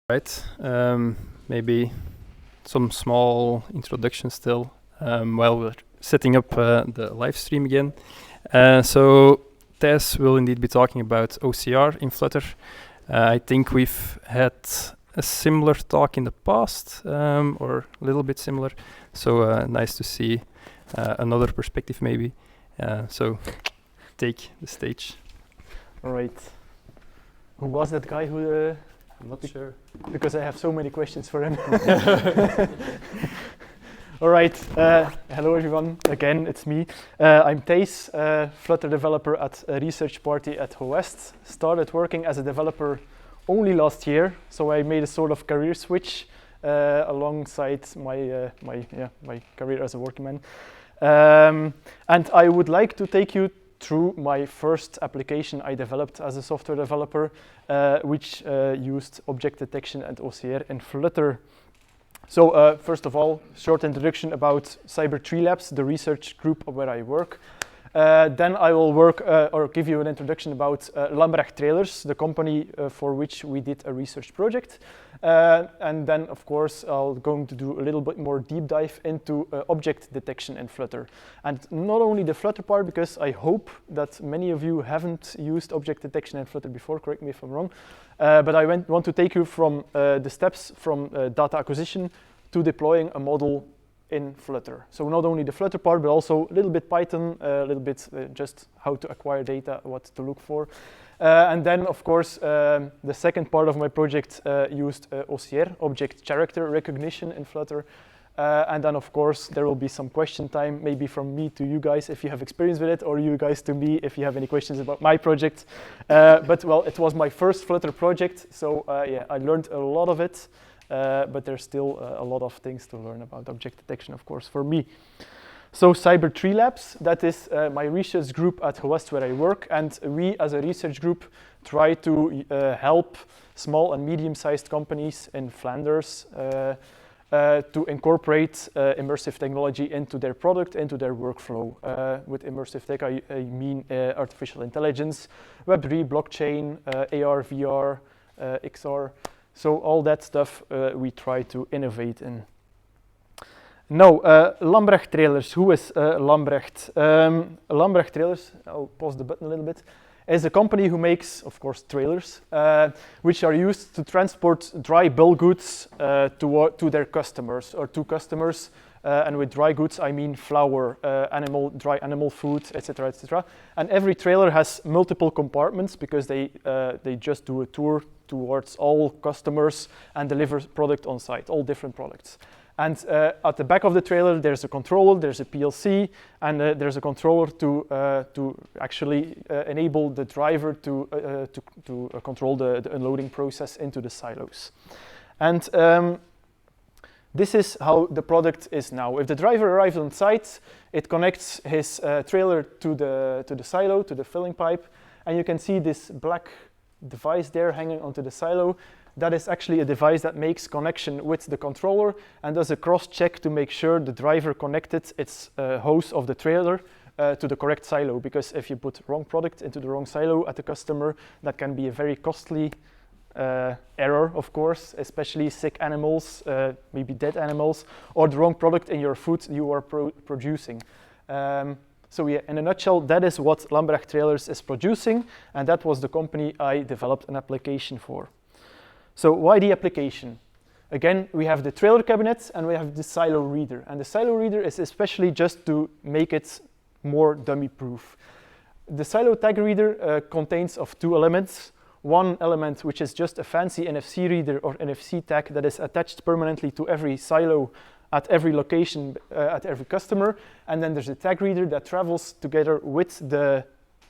Right. Maybe some small introduction still while we're setting up the live stream again. So Thijs will indeed be talking about OCR in Flutter. I think we've had a similar talk in the past, or a little bit similar. So nice to see another perspective maybe. So take the stage. All right. Who was that guy who... I'm not sure. Because I have so many questions for him. All right. Hello, everyone. Again, it's me. I'm Thijs, Flutter developer at a research party at Howest. Started working as a developer only last year, so I made a sort of career switch alongside my career as a working man. And I would like to take you through my first application I developed as a software developer, which used object detection and OCR in Flutter. So first of all, short introduction about Cyber 3 Labs, the research group where I work. Then I will give you an introduction about Lambrecht Trailers, the company for which we did a research project. And then, of course, I'll going to do a little bit more deep dive into object detection in Flutter. And not only the Flutter part, because I hope that many of you haven't used object detection in Flutter before, correct me if I'm wrong. But I want to take you from the steps from data acquisition to deploying a model in Flutter. So not only the Flutter part, but also a little bit Python, a little bit just how to acquire data, what to look for. And then, of course, the second part of my project used OCR, object character recognition in Flutter. And then, of course, there will be some question time, maybe from me to you guys if you have experience with it, or you guys to me if you have any questions about my project. But, well, it was my first Flutter project, so yeah, I learned a lot of it. But there's still a lot of things to learn about object detection, of course, for me. So Cyber 3 Labs, that is my research group at Howest where I work, and we as a research group try to help small and medium-sized companies in Flanders to incorporate immersive technology into their product, into their workflow. With immersive tech, I mean artificial intelligence, Web3, blockchain, AR, VR, XR. So all that stuff we try to innovate in. Now, Lambrecht Trailers. Who is Lambrecht? Lambrecht Trailers, I'll pause the button a little bit, is a company who makes, of course, trailers, which are used to transport dry bulk goods to their customers, or to customers. And with dry goods, I mean flour, dry animal food, etc., etc. And every trailer has multiple compartments because they just do a tour towards all customers and deliver product on site, all different products. And at the back of the trailer, there's a controller, there's a PLC, and there's a controller to actually enable the driver to control the unloading process into the silos. And this is how the product is now. If the driver arrives on site, it connects his trailer to the silo, to the filling pipe, and you can see this black device there hanging onto the silo. That is actually a device that makes connection with the controller and does a cross-check to make sure the driver connected its hose of the trailer to the correct silo. Because if you put wrong product into the wrong silo at the customer, that can be a very costly error, of course, especially sick animals, maybe dead animals, or the wrong product in your food you are producing. So yeah, in a nutshell, that is what Lambrecht Trailers is producing, and that was the company I developed an application for. So why the application? Again, we have the trailer cabinet and we have the silo reader. And the silo reader is especially just to make it more dummy-proof. The silo tag reader contains of two elements. One element which is just a fancy NFC reader or NFC tag that is attached permanently to every silo at every location, at every customer. And then there's a tag reader that travels together with the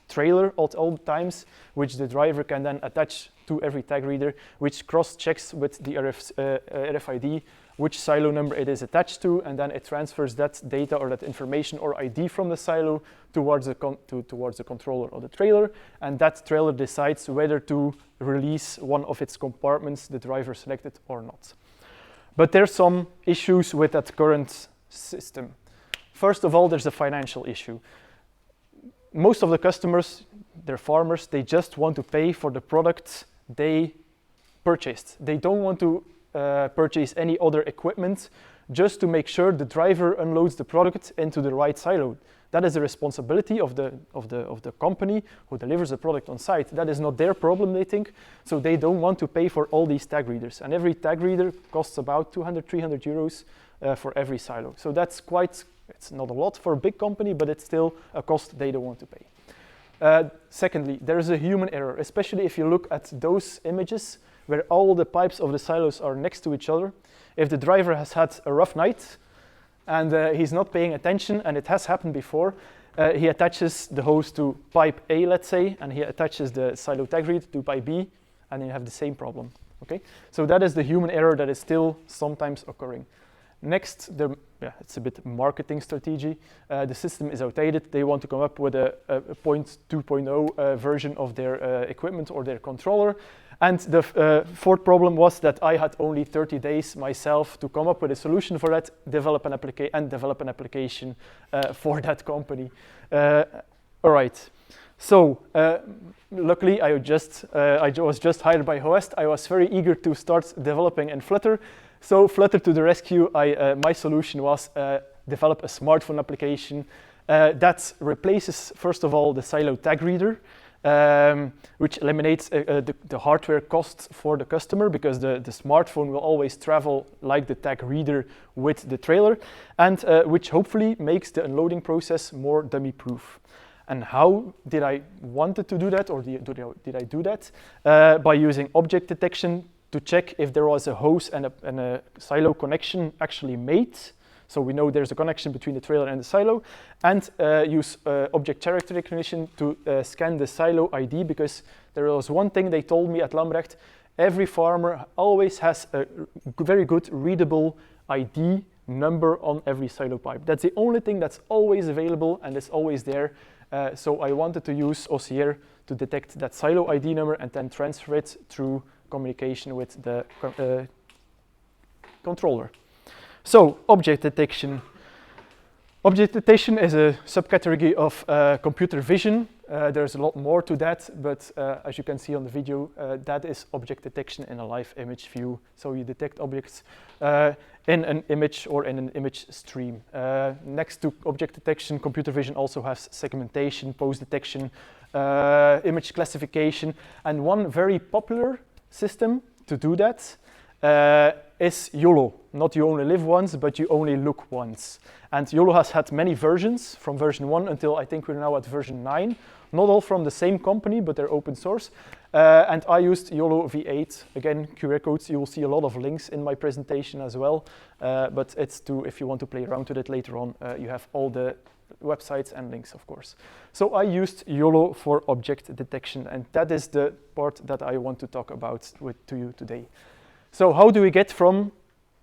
trailer at all times, which the driver can then attach to every tag reader, which cross-checks with the RFID which silo number it is attached to, and then it transfers that data or that information or ID from the silo towards the controller of the trailer, and that trailer decides whether to release one of its compartments the driver selected or not. But there's some issues with that current system. First of all, there's a financial issue. Most of the customers, they're farmers, they just want to pay for the products they purchased. They don't want to purchase any other equipment just to make sure the driver unloads the product into the right silo. That is the responsibility of the company who delivers the product on site. That is not their problem, they think, so they don't want to pay for all these tag readers. And every tag reader costs about 200, 300 euros for every silo. So that's it's not a lot for a big company, but it's still a cost they don't want to pay. Secondly, there is a human error, especially if you look at those images where all the pipes of the silos are next to each other. If the driver has had a rough night, and he's not paying attention, and it has happened before, he attaches the hose to pipe A, let's say, and he attaches the silo tag read to pipe B, and you have the same problem. Okay, so that is the human error that is still sometimes occurring. Next, it's a bit marketing strategy. The system is outdated. They want to come up with a 2.0 version of their equipment or their controller. And the fourth problem was that I had only 30 days myself to come up with a solution for that, develop an application for that company. All right. So luckily, I was just hired by Howest. I was very eager to start developing in Flutter. So Flutter to the rescue. My solution was develop a smartphone application that replaces, first of all, the silo tag reader. Which eliminates the hardware costs for the customer, because the smartphone will always travel like the tag reader with the trailer, and which hopefully makes the unloading process more dummy-proof. And how did I wanted to do that, or did I do that? By using object detection to check if there was a hose and a silo connection actually made. So we know there's a connection between the trailer and the silo, and use object character recognition to scan the silo ID, because there was one thing they told me at Lambrecht: every farmer always has a very good readable ID number on every silo pipe. That's the only thing that's always available and is always there. So I wanted to use OCR to detect that silo ID number and then transfer it through communication with the controller. So, object detection. Object detection is a subcategory of computer vision. There's a lot more to that, but as you can see on the video, that is object detection in a live image view. So you detect objects in an image or in an image stream. Next to object detection, computer vision also has segmentation, pose detection, image classification, and one very popular system to do that is YOLO. Not you only live once, but you only look once. And YOLO has had many versions, from version 1 until I think we're now at version 9. Not all from the same company, but they're open source. And I used YOLO V8. Again, QR codes, you will see a lot of links in my presentation as well. But it's if you want to play around with it later on, you have all the websites and links, of course. So I used YOLO for object detection, and that is the part that I want to talk about to you today. So how do we get from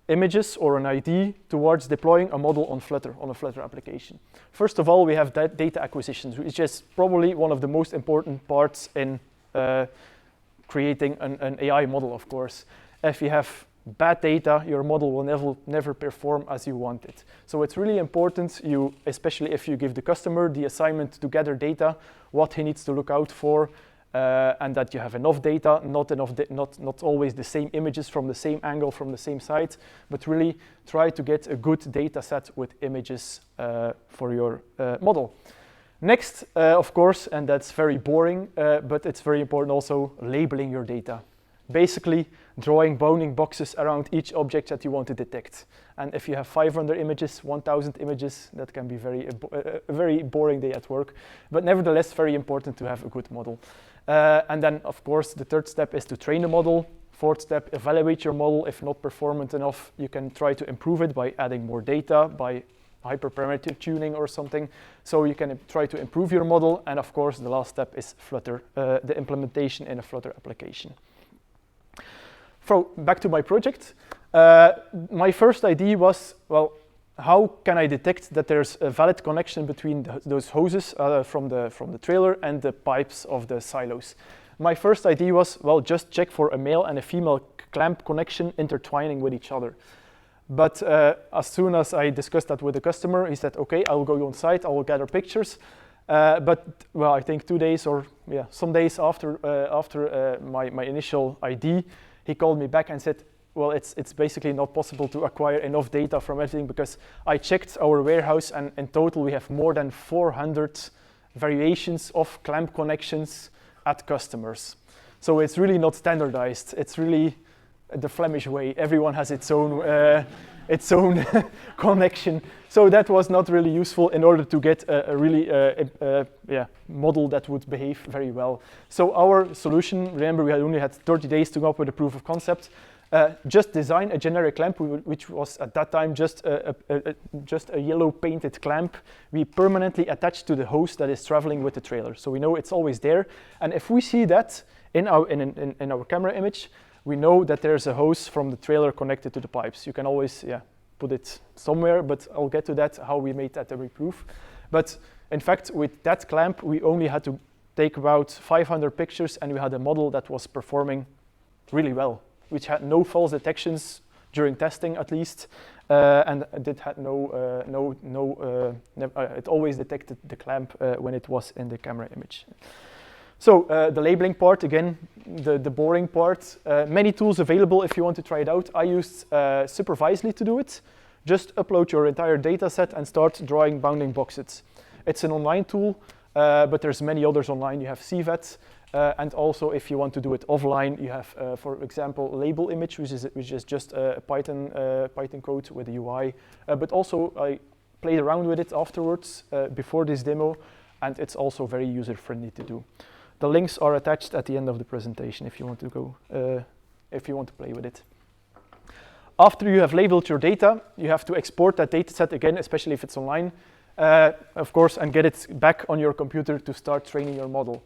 images or an ID towards deploying a model on Flutter, on a Flutter application? First of all, we have data acquisition, which is probably one of the most important parts in creating an AI model, of course. If you have bad data, your model will never perform as you want it. So it's really important, especially if you give the customer the assignment to gather data, what he needs to look out for, and that you have enough data, not always the same images from the same angle, from the same site, but really try to get a good data set with images for your model. Next, of course, and that's very boring, but it's very important also, labeling your data. Basically, drawing bounding boxes around each object that you want to detect. And if you have 500 images, 1,000 images, that can be a very boring day at work, but nevertheless very important to have a good model. And then, of course, the third step is to train the model. Fourth step, evaluate your model. If not performant enough, you can try to improve it by adding more data, by hyperparameter tuning or something. So you can try to improve your model. And of course, the last step is Flutter, the implementation in a Flutter application. So back to my project. My first idea was, well, how can I detect that there's a valid connection between those hoses from the trailer and the pipes of the silos? My first idea was, well, just check for a male and a female clamp connection intertwining with each other. But as soon as I discussed that with the customer, he said, okay, I will go on site, I will gather pictures. But, well, I think 2 days or some days after my initial idea, he called me back and said, well, it's basically not possible to acquire enough data from everything, because I checked our warehouse, and in total we have more than 400 variations of clamp connections at customers. So it's really not standardized. It's really the Flemish way. Everyone has its own connection. So that was not really useful in order to get a really model that would behave very well. So our solution, remember, we had only had 30 days to come up with a proof of concept. Just design a generic clamp, which was at that time just a yellow painted clamp we permanently attach to the hose that is traveling with the trailer. So we know it's always there. And if we see that in our camera image, we know that there's a hose from the trailer connected to the pipes. You can always put it somewhere, but I'll get to that, how we made that every proof. But in fact, with that clamp, we only had to take about 500 pictures, and we had a model that was performing really well, which had no false detections during testing, at least, and it had it always detected the clamp when it was in the camera image. So the labeling part, again, the boring part. Many tools available if you want to try it out. I used Supervisely to do it. Just upload your entire data set and start drawing bounding boxes. It's an online tool, but there's many others online. You have CVET, and also if you want to do it offline, you have, for example, label image, which is just a Python code with a UI. But also I played around with it afterwards, before this demo, and it's also very user-friendly to do. The links are attached at the end of the presentation if you want to go, if you want to play with it. After you have labeled your data, you have to export that data set again, especially if it's online, of course, and get it back on your computer to start training your model.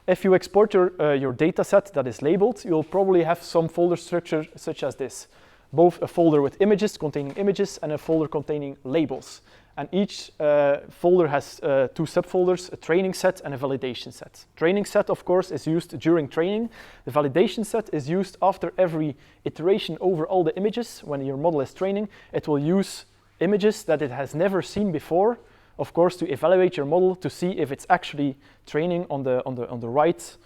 If you export your data set that is labeled, you'll probably have some folder structure such as this. Both a folder with images containing images and a folder containing labels. And each folder has two subfolders, a training set and a validation set. Training set, of course, is used during training. The validation set is used after every iteration over all the images. When your model is training, it will use images that it has never seen before, of course, to evaluate your model to see if it's actually training on the right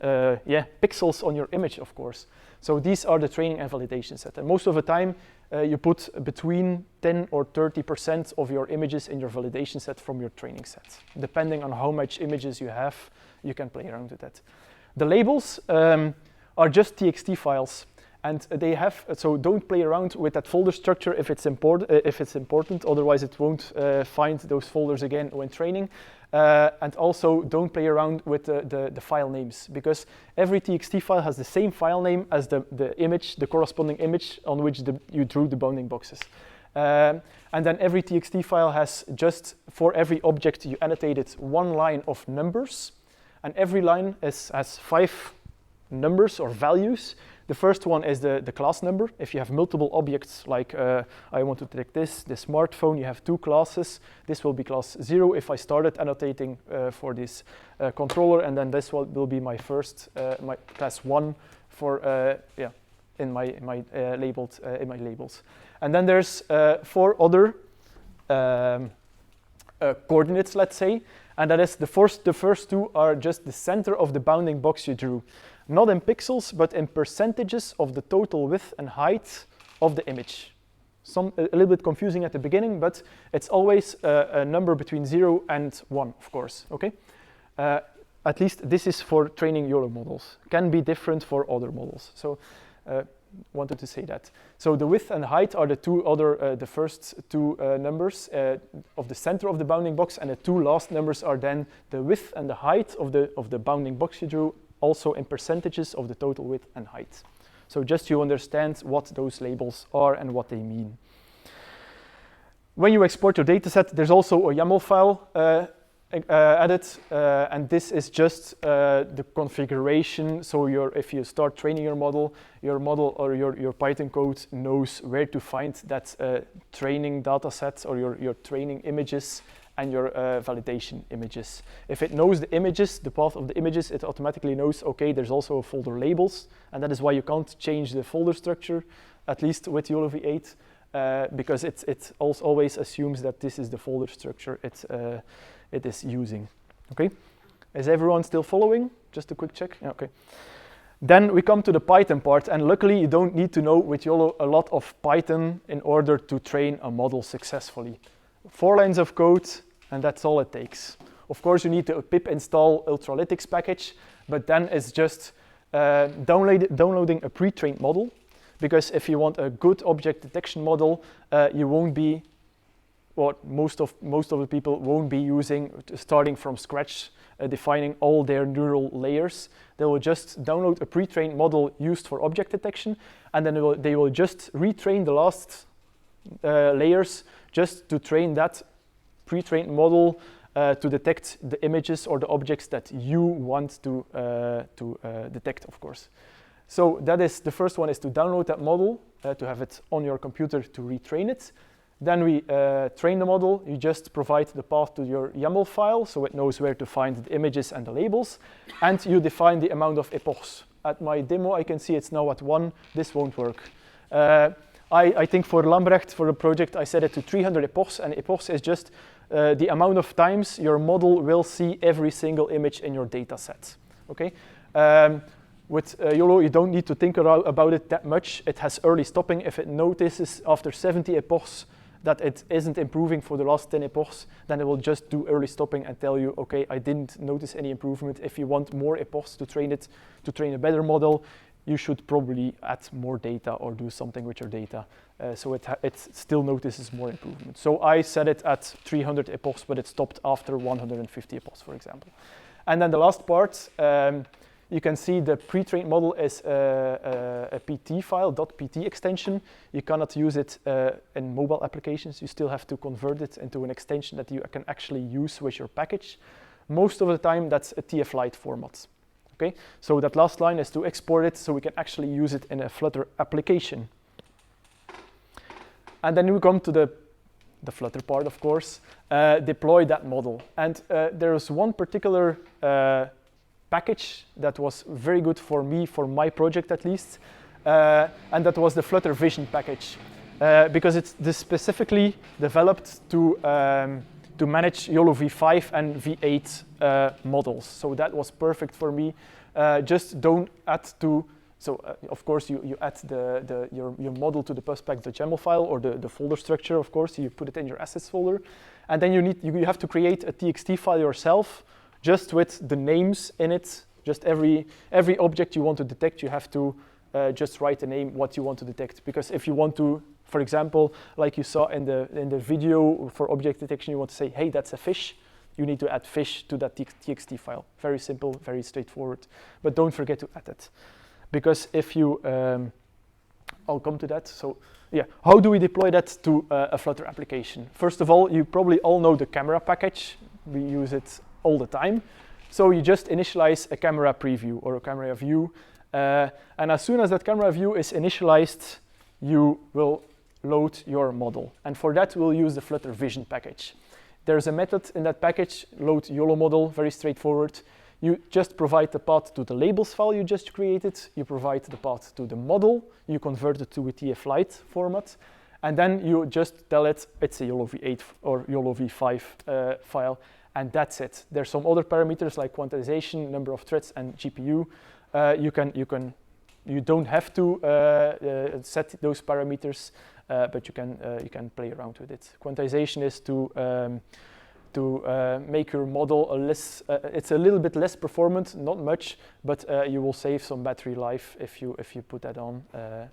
pixels on your image, of course. So these are the training and validation set. And most of the time, you put between 10 or 30% of your images in your validation set from your training set. Depending on how much images you have, you can play around with that. The labels are just TXT files. And they have, so don't play around with that folder structure if it's important, otherwise it won't find those folders again when training. And also don't play around with the file names, because every TXT file has the same file name as the image, the corresponding image on which you drew the bounding boxes. And then every TXT file has just, for every object you annotated, one line of numbers, and every line has 5 numbers or values. The first one is the class number. If you have multiple objects, like I want to detect the smartphone, you have 2 classes. This will be class 0 if I started annotating for this controller, and then this will be my first, my class 1 for in my labels. And then there's 4 other coordinates, let's say, and that is the first 2 are just the center of the bounding box you drew. Not in pixels, but in percentages of the total width and height of the image. A little bit confusing at the beginning, but it's always a number between 0 and 1, of course, okay? At least this is for training your models. Can be different for other models. So wanted to say that. So the width and height are the first 2 numbers of the center of the bounding box, and the 2 last numbers are then the width and the height of the bounding box you drew, also in percentages of the total width and height. So just you understand what those labels are and what they mean. When you export your dataset, there's also a YAML file added, and this is just the configuration. So if you start training your model or your Python code knows where to find that training dataset or your training images and your validation images. If it knows the images, the path of the images, it automatically knows, okay, there's also a folder labels, and that is why you can't change the folder structure, at least with YOLO V8, because it always assumes that this is the folder structure it is using. Okay, is everyone still following? Just a quick check. Yeah, okay. Then we come to the Python part, and luckily you don't need to know with YOLO a lot of Python in order to train a model successfully. 4 lines of code, and that's all it takes. Of course, you need to pip install Ultralytics package, but then it's just downloading a pre-trained model, because if you want a good object detection model, you won't be, well, most of the people won't be starting from scratch, defining all their neural layers. They will just download a pre-trained model used for object detection, and then they will just retrain the last layers just to train that pre-trained model to detect the images or the objects that you want to detect, of course. So that is the first one, is to download that model, to have it on your computer to retrain it. Then we train the model. You just provide the path to your YAML file, so it knows where to find the images and the labels, and you define the amount of epochs. At my demo, I can see it's now at 1. This won't work. I think for Lambrecht, for the project, I set it to 300 epochs, and epochs is just the amount of times your model will see every single image in your data set. Okay? With YOLO, you don't need to think about it that much. It has early stopping. If it notices after 70 epochs that it isn't improving for the last 10 epochs, then it will just do early stopping and tell you, okay, I didn't notice any improvement. If you want more epochs to train a better model, you should probably add more data or do something with your data. So it still notices more improvement. So I set it at 300 epochs, but it stopped after 150 epochs, for example. And then the last part, you can see the pre-trained model is a PT file, .pt extension. You cannot use it in mobile applications. You still have to convert it into an extension that you can actually use with your package. Most of the time, that's a TF-Lite format. Okay, so that last line is to export it so we can actually use it in a Flutter application. And then we come to the Flutter part, of course, deploy that model. And there is one particular package that was very good for me, for my project at least, and that was the Flutter Vision package, because it's specifically developed to manage YOLO v5 and v8 models. So that was perfect for me. Just don't add to, of course you add your model to the puspec.yaml file or the folder structure, of course, you put it in your assets folder. And then you have to create a txt file yourself, just with the names in it. Just every object you want to detect, you have to just write a name, what you want to detect. Because if you want to, for example, like you saw in the video for object detection, you want to say, hey, that's a fish. You need to add fish to that txt file. Very simple, very straightforward. But don't forget to add it. Because if you, I'll come to that. So yeah, how do we deploy that to a Flutter application? First of all, you probably all know the camera package. We use it all the time. So you just initialize a camera preview or a camera view. And as soon as that camera view is initialized, you will load your model. And for that, we'll use the Flutter Vision package. There's a method in that package, load YOLO model, very straightforward. You just provide the path to the labels file you just created. You provide the path to the model. You convert it to a TF-Lite format. And then you just tell it it's a YOLO v8 or YOLO v5 file. And that's it. There's some other parameters like quantization, number of threads, and GPU. You don't have to set those parameters, but you can play around with it. Quantization is to make your model it's a little bit less performant, not much, but you will save some battery life if you put that on.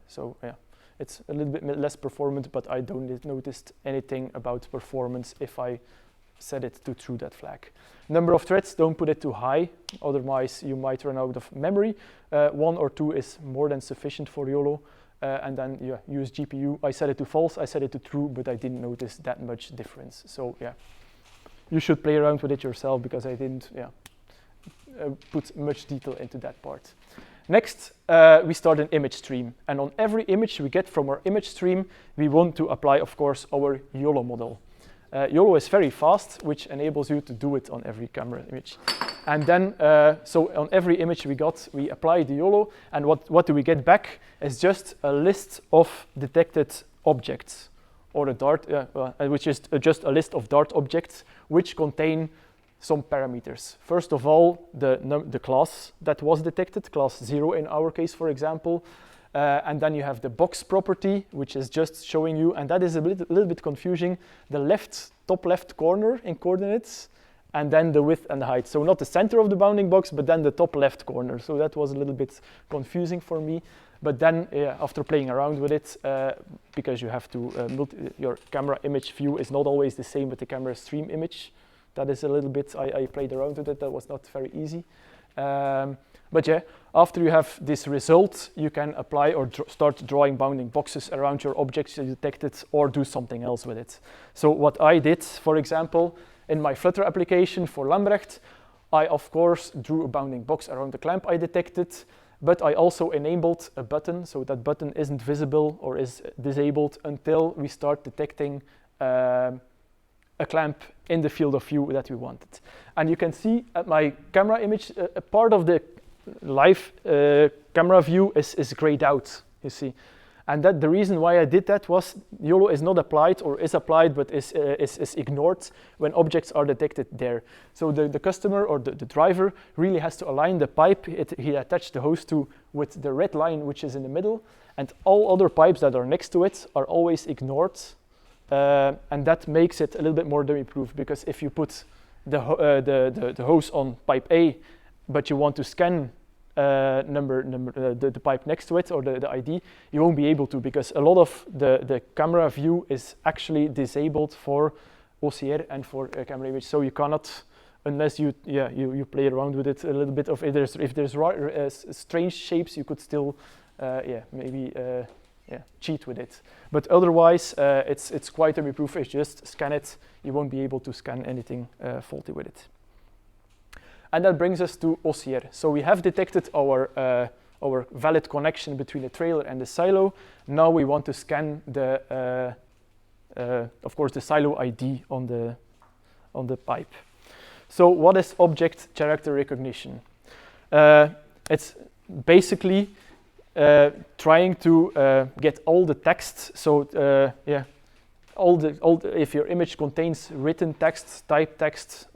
So yeah, it's a little bit less performant, but I don't notice anything about performance if I set it to true that flag. Number of threads, don't put it too high, otherwise you might run out of memory. 1 or 2 is more than sufficient for YOLO. And then yeah, use GPU. I set it to false, I set it to true, but I didn't notice that much difference. So yeah, you should play around with it yourself because I didn't put much detail into that part. Next, we start an image stream. And on every image we get from our image stream, we want to apply, of course, our YOLO model. YOLO is very fast, which enables you to do it on every camera image. And then, so on every image we apply the YOLO, and what do we get back? Is just a list of detected objects, or a Dart, which is just a list of Dart objects, which contain some parameters. First of all, the class that was detected, class 0 in our case, for example. And then you have the box property, which is just showing you, and that is a little bit confusing, the top left corner in coordinates, and then the width and the height. So not the center of the bounding box, but then the top left corner. So that was a little bit confusing for me. But then after playing around with it, because you have to, your camera image view is not always the same with the camera stream image. That is a little bit, I played around with it, that was not very easy. But yeah, after you have this result, you can apply or start drawing bounding boxes around your objects you detected or do something else with it. So what I did, for example, in my Flutter application for Lambrecht, I of course drew a bounding box around the clamp I detected, but I also enabled a button, so that button isn't visible or is disabled until we start detecting a clamp in the field of view that we wanted. And you can see at my camera image, a part of the live camera view is grayed out, you see. And that the reason why I did that was YOLO is not applied or is applied but is ignored when objects are detected there. So the customer or the driver really has to align the pipe he attached the hose to with the red line which is in the middle, and all other pipes that are next to it are always ignored. And that makes it a little bit more dummy-proof, because if you put the hose on pipe A, but you want to scan the pipe next to it or the ID, you won't be able to, because a lot of the camera view is actually disabled for OCR and for camera image. So you cannot, unless you play around with it a little bit. If there's strange shapes, you could still cheat with it. But otherwise, it's quite dummy-proof. If you just scan it, you won't be able to scan anything faulty with it. And that brings us to OCR. So we have detected our valid connection between the trailer and the silo. Now we want to scan of course, the silo ID on the pipe. So what is object character recognition? It's basically trying to get all the text. So if your image contains written text, typed text,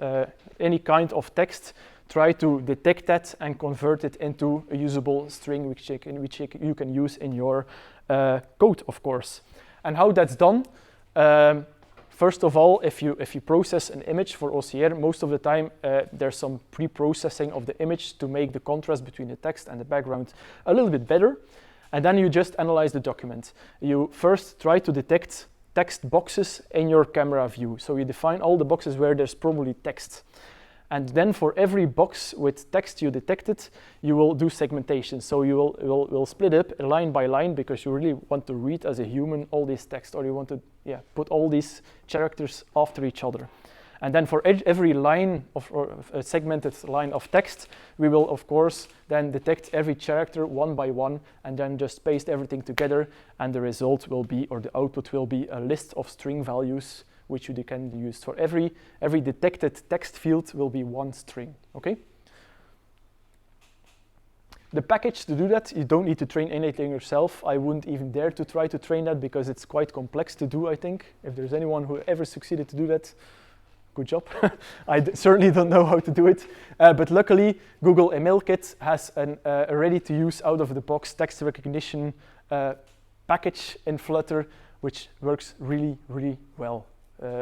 any kind of text, try to detect that and convert it into a usable string which you can use in your code, of course. And how that's done? First of all, if you process an image for OCR, most of the time there's some pre-processing of the image to make the contrast between the text and the background a little bit better. And then you just analyze the document. You first try to detect text boxes in your camera view. So you define all the boxes where there's probably text. And then for every box with text you detected, you will do segmentation. So you will split up line by line, because you really want to read as a human all this text, or you want to put all these characters after each other. And then for every line or a segmented line of text, we will of course then detect every character one by one, and then just paste everything together, and the result will be, or the output will be, a list of string values which you can use. For every detected text field will be one string, okay? The package to do that, you don't need to train anything yourself. I wouldn't even dare to try to train that, because it's quite complex to do, I think. If there's anyone who ever succeeded to do that, good job. I certainly don't know how to do it. But luckily, Google MLKit has a ready-to-use, out-of-the-box text recognition package in Flutter, which works really, really well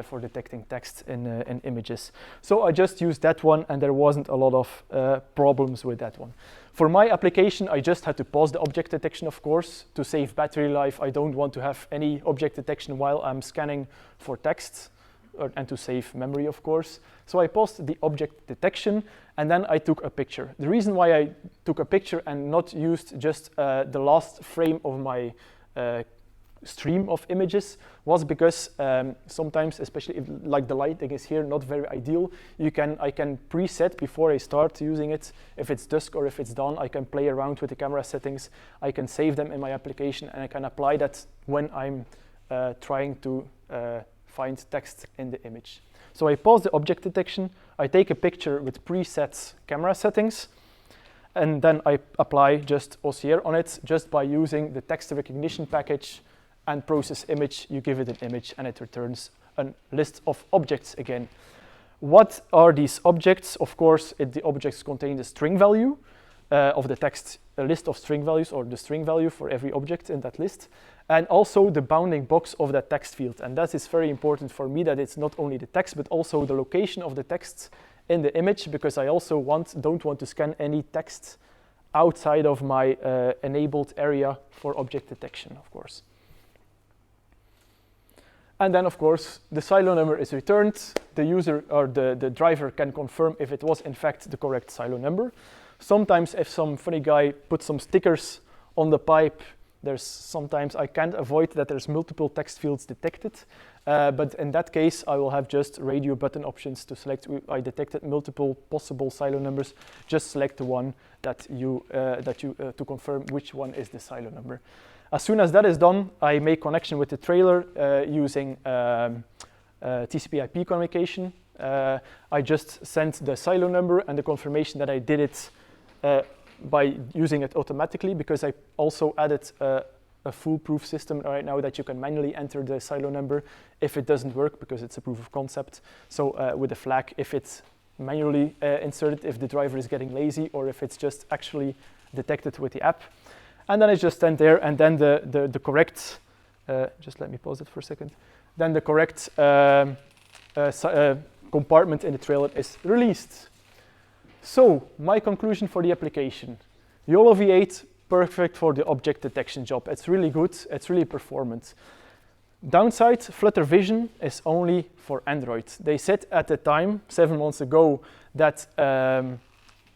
for detecting text in images. So I just used that one, and there wasn't a lot of problems with that one. For my application, I just had to pause the object detection, of course, to save battery life. I don't want to have any object detection while I'm scanning for text, and to save memory, of course. So I paused the object detection, and then I took a picture. The reason why I took a picture and not used just the last frame of my stream of images was because sometimes, especially if like the lighting is here not very ideal, I can preset before I start using it. If it's dusk or if it's dawn, I can play around with the camera settings. I can save them in my application, and I can apply that when I'm trying to find text in the image. So I pause the object detection, I take a picture with preset camera settings, and then I apply just OCR on it just by using the text recognition package and process image. You give it an image and it returns a list of objects again. What are these objects? Of course, the objects contain the string value of the text, a list of string values, or the string value for every object in that list, and also the bounding box of that text field. And that is very important for me, that it's not only the text, but also the location of the text in the image, because I also don't want to scan any text outside of my enabled area for object detection, of course. And then, of course, the silo number is returned. The user or the driver can confirm if it was in fact the correct silo number. Sometimes if some funny guy puts some stickers on the pipe, sometimes I can't avoid that there's multiple text fields detected. But in that case, I will have just radio button options to select. I detected multiple possible silo numbers. Just select the one to confirm which one is the silo number. As soon as that is done, I make connection with the trailer using TCP/IP communication. I just sent the silo number and the confirmation that I did it by using it automatically, because I also added a foolproof system right now that you can manually enter the silo number if it doesn't work, because it's a proof of concept. So with a flag, if it's manually inserted, if the driver is getting lazy, or if it's just actually detected with the app. And then I just stand there, and then the correct, just let me pause it for a second, then the correct compartment in the trailer is released. So, my conclusion for the application. YOLO V8, perfect for the object detection job. It's really good, it's really performant. Downside, Flutter Vision is only for Android. They said at the time, 7 months ago, that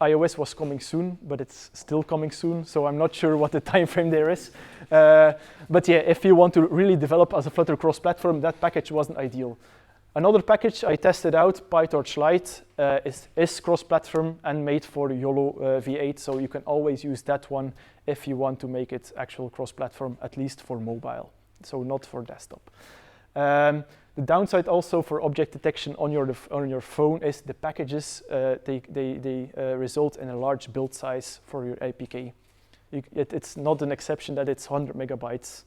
iOS was coming soon, but it's still coming soon, so I'm not sure what the time frame there is. But yeah, if you want to really develop as a Flutter cross-platform, that package wasn't ideal. Another package I tested out, PyTorch Lite, is cross-platform and made for YOLO V8, so you can always use that one if you want to make it actual cross-platform, at least for mobile, so not for desktop. The downside also for object detection on your phone is the packages, they result in a large build size for your APK. It's not an exception that it's 100 megabytes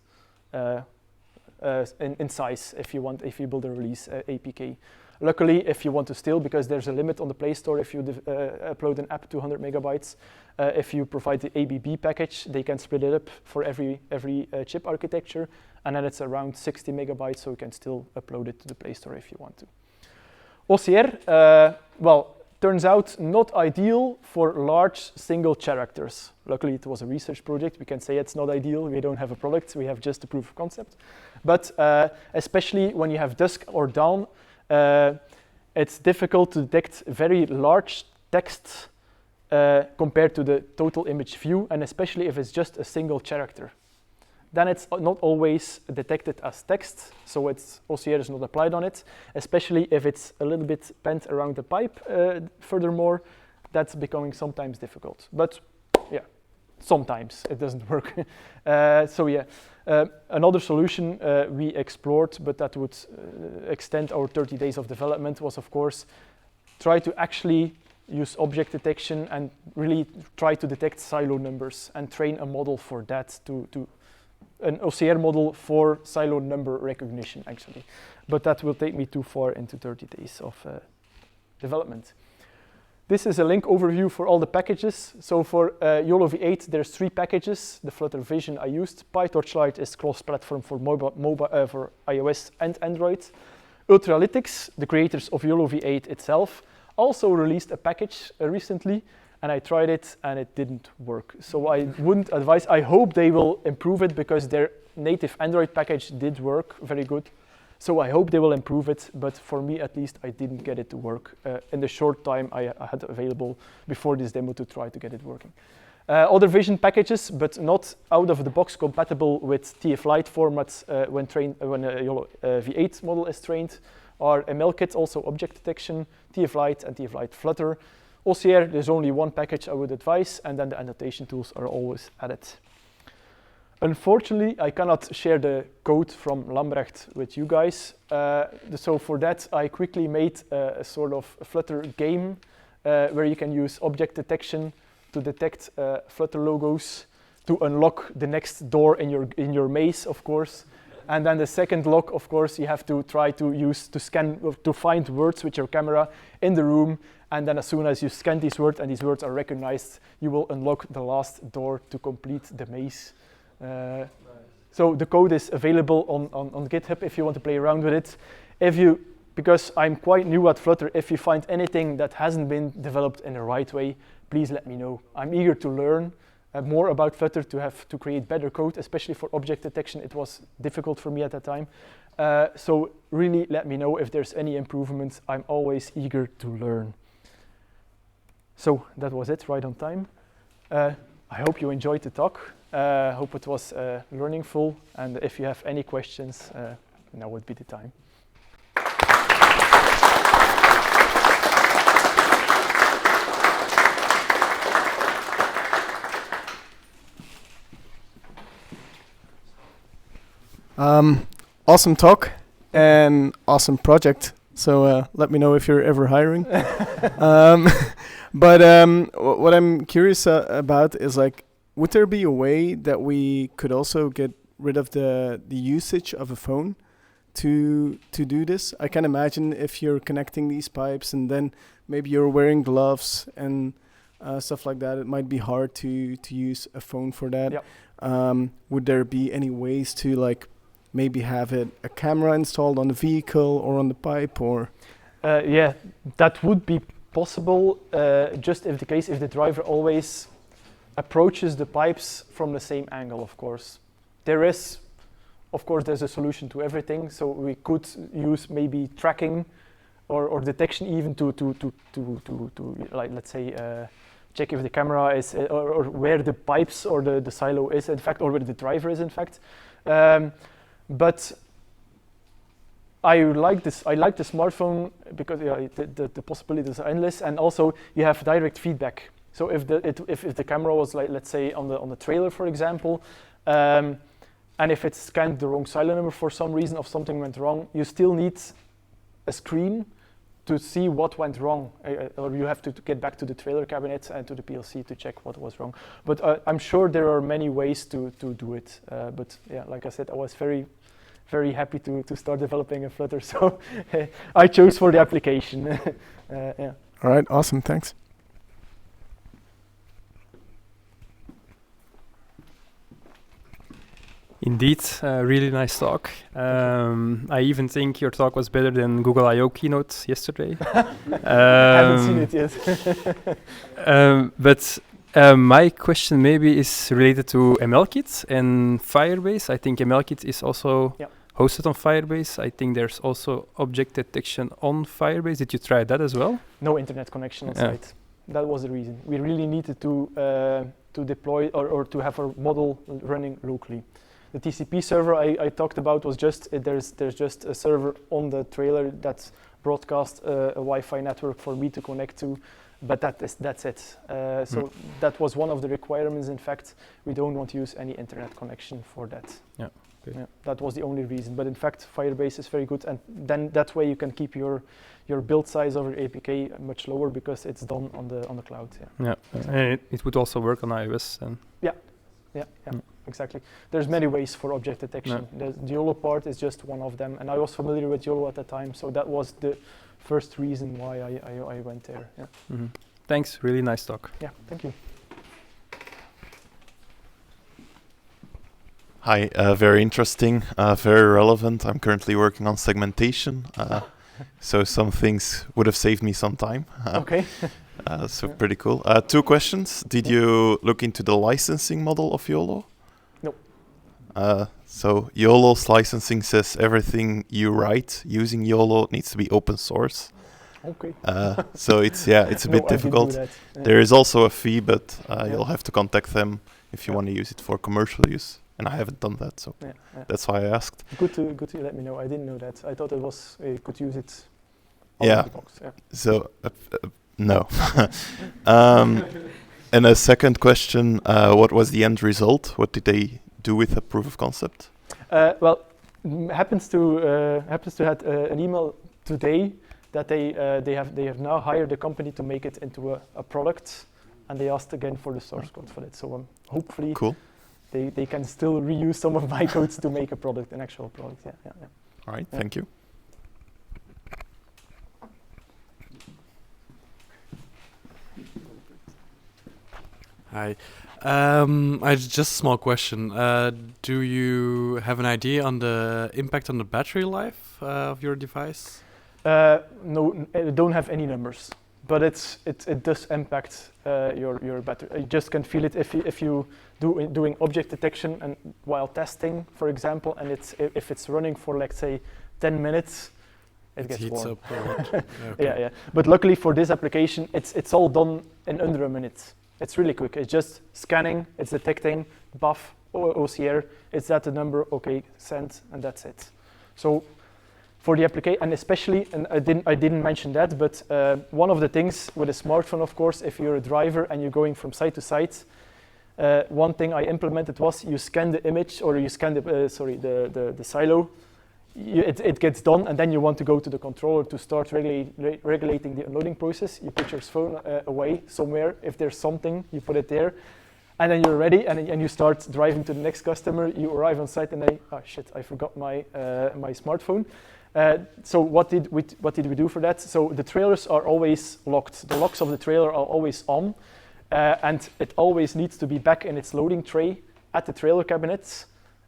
in size if you build a release APK. Luckily, if you want to steal, because there's a limit on the Play Store if you upload an app to 100 megabytes, if you provide the ABB package, they can split it up for every chip architecture, and then it's around 60 megabytes, so you can still upload it to the Play Store if you want to. OCR, well, turns out not ideal for large single characters. Luckily, it was a research project. We can say it's not ideal. We don't have a product. We have just a proof of concept. But especially when you have dusk or dawn, it's difficult to detect very large text compared to the total image view, and especially if it's just a single character. Then it's not always detected as text, so OCR is not applied on it, especially if it's a little bit bent around the pipe. Furthermore, that's becoming sometimes difficult. But yeah, sometimes it doesn't work. So yeah, another solution we explored, but that would extend our 30 days of development, was of course try to actually use object detection and really try to detect silo numbers and train a model for that, an OCR model for silo number recognition actually. But that will take me too far into 30 days of development. This is a link overview for all the packages. So for YOLO V8, there's 3 packages. The Flutter Vision I used. PyTorch Lite is cross-platform for for iOS and Android. Ultralytics, the creators of YOLO V8 itself, also released a package recently, and I tried it and it didn't work. So I wouldn't advise. I hope they will improve it, because their native Android package did work very good. So I hope they will improve it, but for me at least, I didn't get it to work in the short time I had available before this demo to try to get it working. Other Vision packages, but not out of the box compatible with TF Lite formats when a YOLO V8 model is trained, are MLKit, also object detection, TF Lite and TF Lite Flutter. OCR, there's only one package I would advise, and then the annotation tools are always added. Unfortunately, I cannot share the code from Lambrecht with you guys. So for that, I quickly made a sort of Flutter game where you can use object detection to detect Flutter logos to unlock the next door in your maze, of course. And then the second lock, of course, you have to try to scan, to find words with your camera in the room. And then as soon as you scan these words and these words are recognized, you will unlock the last door to complete the maze. So the code is available on GitHub if you want to play around with it. Because I'm quite new at Flutter, if you find anything that hasn't been developed in the right way, please let me know. I'm eager to learn more about Flutter to create better code, especially for object detection. It was difficult for me at that time. So really let me know if there's any improvements. I'm always eager to learn. So that was it, right on time. I hope you enjoyed the talk. I hope it was learningful. And if you have any questions, now would be the time. Awesome talk and awesome project. So let me know if you're ever hiring. But what I'm curious about is like, would there be a way that we could also get rid of the usage of a phone to do this? I can imagine if you're connecting these pipes and then maybe you're wearing gloves and stuff like that, it might be hard to use a phone for that. Yep. Would there be any ways to like maybe have a camera installed on the vehicle or on the pipe, or? Yeah, that would be possible, just if the driver always approaches the pipes from the same angle, of course. There's a solution to everything, so we could use maybe tracking or detection even to like, let's say, check if the camera is, or where the pipes or the silo is, in fact, or where the driver is, in fact. But I like the smartphone because the possibilities are endless, and also you have direct feedback. So if the camera was, like, let's say on the trailer, for example, and if it scanned the wrong silo number for some reason, or something went wrong, you still need a screen to see what went wrong, or you have to get back to the trailer cabinet and to the PLC to check what was wrong. But I'm sure there are many ways to do it. But yeah, like I said, I was very, very happy to start developing in Flutter, so I chose for the application. Yeah. All right, awesome, thanks. Indeed, really nice talk. I even think your talk was better than Google I/O keynote yesterday. Haven't seen it yet. But my question maybe is related to MLKit and Firebase. I think MLKit is also hosted on Firebase. I think there's also object detection on Firebase. Did you try that as well? No internet connection on site. That was the reason. We really needed to deploy or to have our model running locally. The TCP server I talked about was just, there's just a server on the trailer that broadcasts a Wi-Fi network for me to connect to, but that's it. So that was one of the requirements. In fact, we don't want to use any internet connection for that. Yeah, okay. Yeah, that was the only reason. But in fact, Firebase is very good, and then that way you can keep your build size over APK much lower because it's done on the cloud. Yeah, and it would also work on iOS then. Yeah. Exactly. There's many ways for object detection. The YOLO part is just one of them, and I was familiar with YOLO at the time, so that was the first reason why I went there. Yeah. Mm-hmm. Thanks. Really nice talk. Yeah. Thank you. Hi. Very interesting. Very relevant. I'm currently working on segmentation, so some things would have saved me some time. Okay. So pretty cool. 2 questions. Did you look into the licensing model of YOLO? No. So YOLO's licensing says everything you write using YOLO needs to be open source. Okay. So it's a bit difficult. There is also a fee, but you'll have to contact them if you want to use it for commercial use. And I haven't done that, so that's why I asked. Good to let me know. I didn't know that. I thought it was you could use it. Yeah. The box. Yeah. So no. And a second question: what was the end result? What did they do with a proof of concept? Well, happens to had an email today that they have now hired a company to make it into a product, and they asked again for the source code for it. So hopefully, cool. they can still reuse some of my codes to make a product, an actual product. Yeah. All right, thank you. Hi. I just a small question. Do you have an idea on the impact on the battery life of your device? No, I don't have any numbers, but it does impact your battery. You just can feel it if you doing object detection and while testing, for example, and if it's running for, let's say, 10 minutes, it gets heats warm. up. Okay. Yeah. But luckily for this application, it's all done in under a minute. It's really quick. It's just scanning, it's detecting, buff, OCR, it's that the number, okay, send, and that's it. So for the application, and especially, and I didn't mention that, but one of the things with a smartphone, of course, if you're a driver and you're going from site to site, one thing I implemented was you scan the image, or you scan the silo, it gets done, and then you want to go to the controller to start regulating the unloading process. You put your phone away somewhere. If there's something, you put it there, and then you're ready, and you start driving to the next customer. You arrive on site, and then, oh shit, I forgot my my smartphone. So what did we do for that? So the trailers are always locked. The locks of the trailer are always on, and it always needs to be back in its loading tray at the trailer cabinets.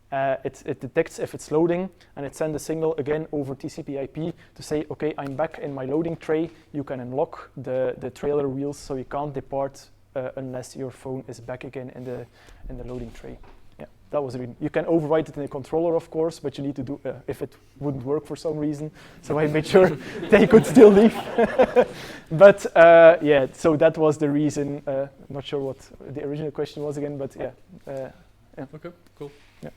It detects if it's loading, and it sends a signal again over TCP/IP to say, okay, I'm back in my loading tray. You can unlock the trailer wheels, so you can't depart unless your phone is back again in the loading tray. Yeah, that was really. You can override it in the controller, of course, but you need to do if it wouldn't work for some reason. So I made sure they could still leave. But yeah, so that was the reason. Not sure what the original question was again, but yeah. Yeah. Okay, cool. Yeah.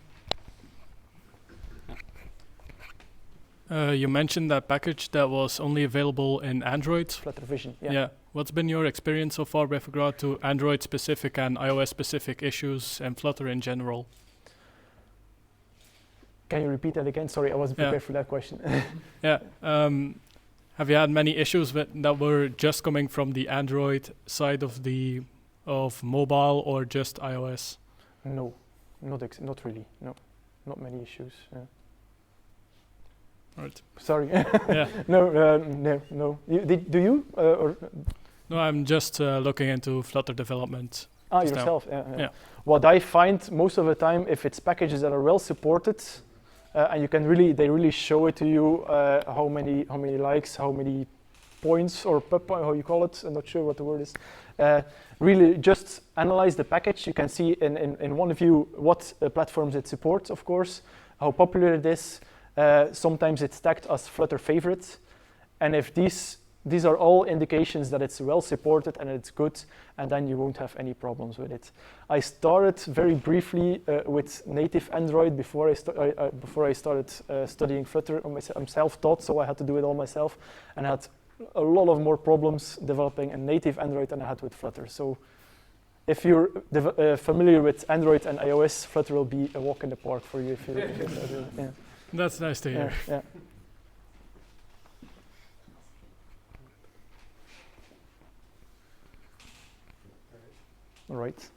You mentioned that package that was only available in Android. Flutter Vision, yeah. Yeah. What's been your experience so far with regard to Android-specific and iOS-specific issues and Flutter in general? Can you repeat that again? Sorry, I wasn't prepared for that question. Yeah. Have you had many issues that were just coming from the Android side of mobile or just iOS? No, not really. No, not many issues. Yeah. Right. Sorry. Yeah. No. Do you? Or no, I'm just looking into Flutter development. Yourself. Yeah. What I find most of the time, if it's packages that are well supported, and you can they really show it to you how many likes, how many points, or how you call it. I'm not sure what the word is. Really, just analyze the package. You can see in one view what platforms it supports, of course, how popular it is. Sometimes it's tagged as Flutter favorite, and if these are all indications that it's well supported and it's good, and then you won't have any problems with it. I started very briefly with native Android before I started studying Flutter. I'm self-taught, so I had to do it all myself, and I had a lot of more problems developing a native Android than I had with Flutter. So if you're familiar with Android and iOS, Flutter will be a walk in the park for you. Yeah. That's nice to hear. Yeah. All right.